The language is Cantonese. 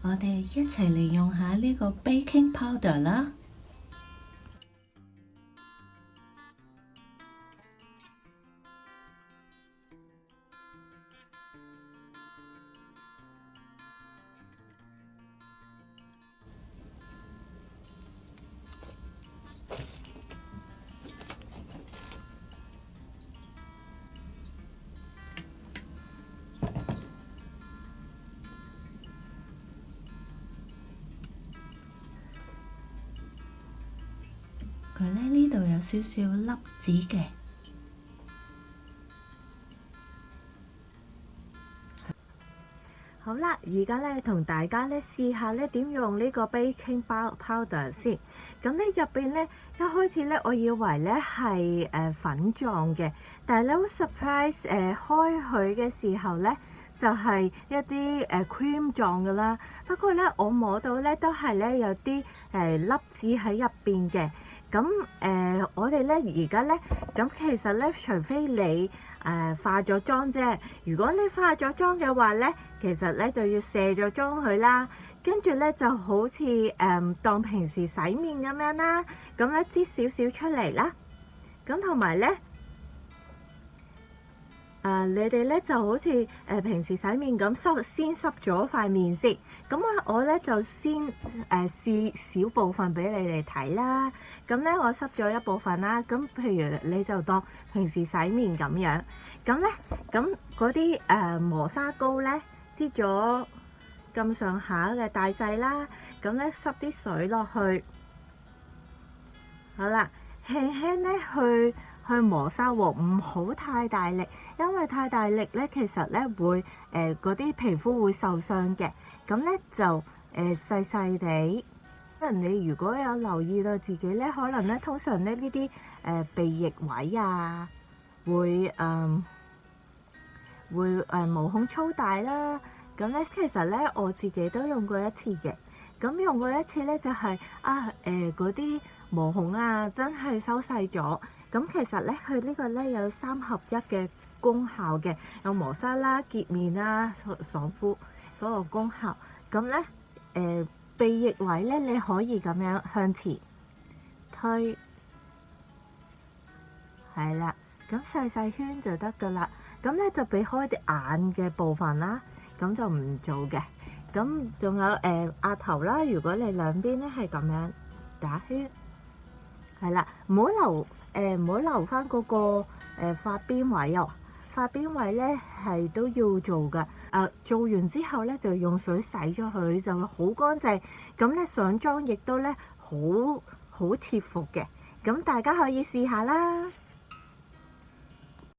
我哋一齊嚟用下呢個 baking powder 啦。佢呢度有少少粒子嘅。好啦，而家咧同大家咧試下咧點用呢個 baking powder 先。咁咧入邊咧一開始咧我以為咧係粉狀嘅，但係咧好 surprise 開佢嘅時候咧就係一啲cream 狀㗎啦。不過咧我摸到咧都係咧有啲粒子喺入邊嘅。咁我哋咧而家咧咁其實咧除非你化咗妝啫。如果你化咗妝嘅話咧，其實咧就要卸咗妝佢啦，跟住咧就好似當平時洗面咁樣啦，咁咧擠少少出嚟啦，咁同埋咧你哋咧就好似平時洗面咁先濕咗塊面先，咁我咧就先試少部分俾你哋睇啦。咁咧我濕咗一部分啦，咁譬如你就當平時洗面咁樣，咁咧咁嗰啲磨砂膏咧擠咗咁上下嘅大細啦，咁咧濕啲水落去，好啦，輕輕咧去磨砂喎，唔好太大力，因為太大力咧，其實咧會嗰啲皮膚會受傷嘅。咁咧就細細地。可能你如果有留意到自己咧，可能咧通常咧呢啲鼻翼位啊，會毛孔粗大啦。咁咧其實咧我自己都用過一次嘅。咁用過一次咧就係嗰啲毛孔啊真係收細咗。咁其實咧佢呢個咧有3合1嘅功效嘅，有磨砂啦、潔面啦、爽膚嗰個功效。咁咧鼻翼位咧你可以咁樣向前推，係啦，咁細細圈就得噶啦。咁咧就避開啲眼嘅部分啦，咁就唔做嘅。咁仲有額頭啦，如果你兩邊咧係咁樣打圈，係啦，唔好留翻嗰個髮邊位哦。髮邊位咧係都要做噶。做完之後咧就用水洗咗佢，就會好乾淨。咁咧上妝亦都咧好貼服嘅。咁大家可以試下啦。